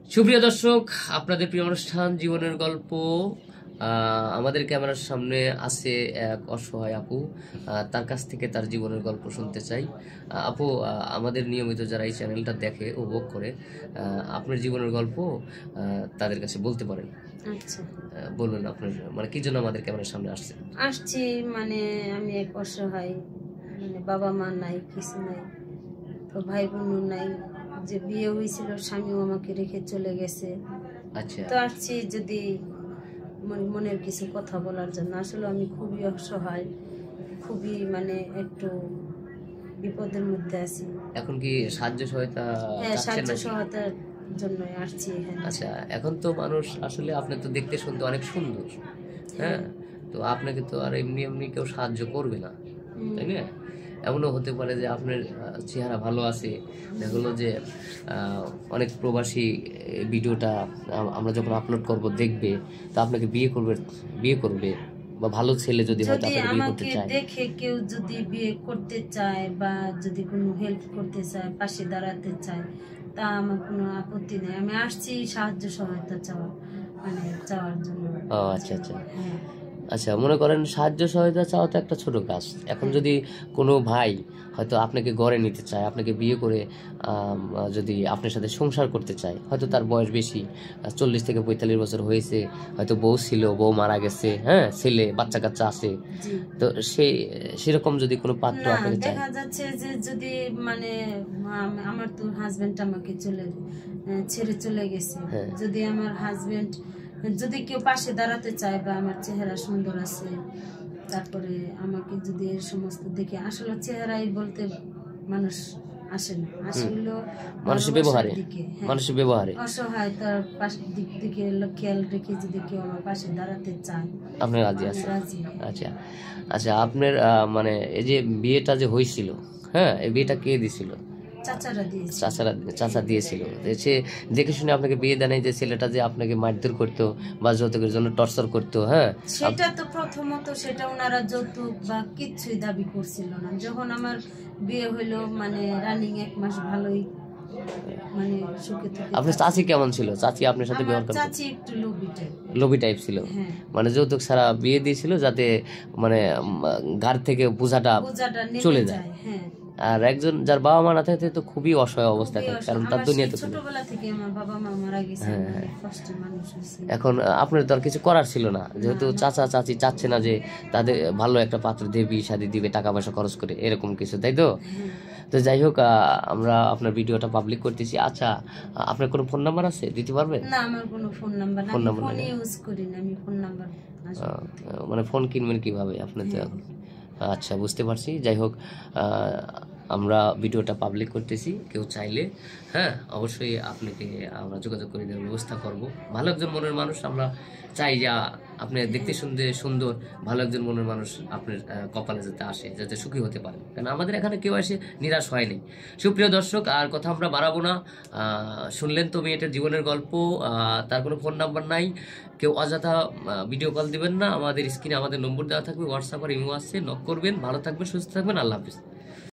সুপ্রিয় দর্শক, আপনাদের প্রিয় অনুষ্ঠান জীবনের গল্প। আমাদের ক্যামেরার সামনে আছে এক অসহায় আপু। তার কাছ থেকে তার জীবনের গল্প শুনতে চাই। আপু, আমাদের নিয়মিত যারা এই চ্যানেলটা দেখে উপভোগ করে, আপনার জীবনের গল্প তাদের কাছে বলতে পারেন। আচ্ছা, বলুন আপনার মানে কি জন্য আমাদের ক্যামেরার সামনে আসছে। আসছি মানে আমি এক অসহায়, মানে বাবা মা নাই, কিছু নাই, তো ভাই বোনও নাই। যে বিয়ে হয়েছিল স্বামীও আমাকে রেখে চলে গেছে। আচ্ছা, তো আসছি যদি মনের কিছু কথা বলার জন্য। আসলে আমি খুবই অসহায়, খুবই মানে একটু বিপদের মধ্যে আছি। এখন কি সাহায্য সহায়তা হ্যাঁ, চাচ্ছেন সাহায্য নাকি? সহায়তার জন্যই আসছি এখানে। আচ্ছা, এখন তো মানুষ আসলে আপনি তো দেখতে শুনতে অনেক সুন্দর, হ্যাঁ, তো আপনাকে তো আর এমনি এমনি কেউ সাহায্য করবে না, তাই না? এমনও হতে পারে যে আপনার চেহারা ভালো আছে, দেখা গেলো যে অনেক প্রবাসী এই ভিডিওটা আমরা যখন আপলোড করব দেখবে, তো আপনাকে বিয়ে করবে বা ভালো ছেলে যদি হয়তো যদি আপনাকে বিয়ে করতে আমাকে চায়। দেখে কেউ যদি বিয়ে করতে চায় বা যদি কোনো হেল্প করতে চায়, পাশে দাঁড়াতে চায়, তা আমার কোনো আপত্তি নেই। আমি আসছি সাহায্য সহায়তা চাওয়ার জন্য। ও আচ্ছা আচ্ছা। হ্যাঁ, আচ্ছা, মনে করেন সাহায্য সহায়তা চাওয়া তো একটা ছোট কাজ। এখন যদি কোনো ভাই হয়তো আপনাকে গড়ে নিতে চায়, আপনাকে বিয়ে করে যদি আপনার সাথে সংসার করতে চায়, হয়তো তার বয়স বেশি, 40 থেকে 45 বছর হয়েছে, হয়তো বউ ছিল, বউ মারা গেছে, হ্যাঁ, ছেলে বাচ্চা কাচ্চা আছে, জি। তো সেরকম যদি কোনো পাত্র না, আপনাকে চায়। দেখা যাচ্ছে যে যদি মানে আমার তো হাজবেন্ড আমাকে ছেড়ে চলে গেছে। হ্যাঁ, যদি আমার হাজবেন্ড যদি কেউ পাশে দাঁড়াতে চায় বা আমার চেহারা সুন্দর আছে, তারপরে আমাকে যদি এর সমস্ত দেখে, আসলে চেহারাই বলতে মানুষ আসে না, আসলে মানুষের ব্যবহারে, দিকে। হ্যাঁ, মানুষের ব্যবহারে অসহায়তার দিকে খেয়াল রেখে যদি কেউ আমার পাশে দাঁড়াতে চায়, আপনি রাজি আমি আছেন? রাজি। আচ্ছা আচ্ছা, আপনার মানে এই যে বিয়েটা যে হয়েছিল, হ্যাঁ, এই বিয়েটা কে দিছিল? চাচারা দিয়েছে। চাচা দিয়েছিল। যে সে দেখে শুনে আপনাকে বিয়ে দেয় নাই, যে ছেলেটা যে আপনাকে মারধর করতো বা যৌতুকের জন্য টর্চার করতো, হ্যাঁ? সেটা তো প্রথমত সেটা ওনারা যৌতুক বা কিচ্ছুই দাবি করছিল না। যখন আমার বিয়ে হইলো, মানে রানিং 1 মাস ভালোই মানে সুখে থেকে আপনার চাচি কেমন ছিল? চাচি আপনার সাথে আমার ব্যবহার করতো? চাচি একটু লোভী টাইপ ছিল। হ্যাঁ, মানে যৌতুক ছাড়া বিয়ে দিয়েছিল যাতে মানে ঘর থেকে বোঝাটা বোঝাটা চলে নেমে যায়। যায়। হ্যাঁ, আর একজন যার বাবা মা না থাকে তো খুবই অসহায় অবস্থায় থাকে, কারণ তার আমার দুনিয়াতে সেই ছোটবেলা থেকে আমার বাবা মা মারা গেছে, হ্যাঁ, আমি হ্যাঁ। অনেক কষ্টে মানুষ হয়েছি। এখন আপনার তো আর কিছু করার ছিল না, যেহেতু চাচা চাচি চাচ্ছে না যে তাদের ভালো একটা পাত্র দিয়ে বিয়ে শাদী দিবে টাকা পয়সা খরচ করে, এরকম কিছু, তাই তো? তো যাই হোক, আমরা আপনার ভিডিওটা পাবলিক করতেছি। আচ্ছা, আপনার কোনো ফোন নাম্বার আছে, দিতে পারবেন? না, আমার কোনো ফোন নাম্বার না, ফোন আমি নাম্বার ফোন নেই? ইউজ করি না, আমি ফোন নাম্বার মানে ফোন কিনবেন কিভাবে আপনি তো এখন? আচ্ছা, বুঝতে পারছি। যাই হোক, আমরা ভিডিওটা পাবলিক করতেছি, কেউ চাইলে হ্যাঁ অবশ্যই আপনাকে আমরা যোগাযোগ করে দেওয়ার ব্যবস্থা করব। ভালো একজন মনের মানুষ আমরা চাই যে আপনি দেখতে শুনতে সুন্দর, ভালো একজন মনের মানুষ আপনার কপালে যাতে আসে, যাতে সুখী হতে পারে, কারণ আমাদের এখানে কেউ এসে নিরাশ হয়নি। সুপ্রিয় দর্শক, আর কথা আমরা বাড়াবো না। শুনলেন তো মেয়েটার জীবনের গল্প। তার কোনো ফোন নাম্বার নাই, কেউ অযথা ভিডিও কল দিবেন না। আমাদের স্ক্রিনে আমাদের নম্বর দেওয়া থাকবে, হোয়াটসঅ্যাপ আর ইমো আছে, নক করবেন। ভালো থাকবেন, সুস্থ থাকবেন, আল্লাহ হাফিজ।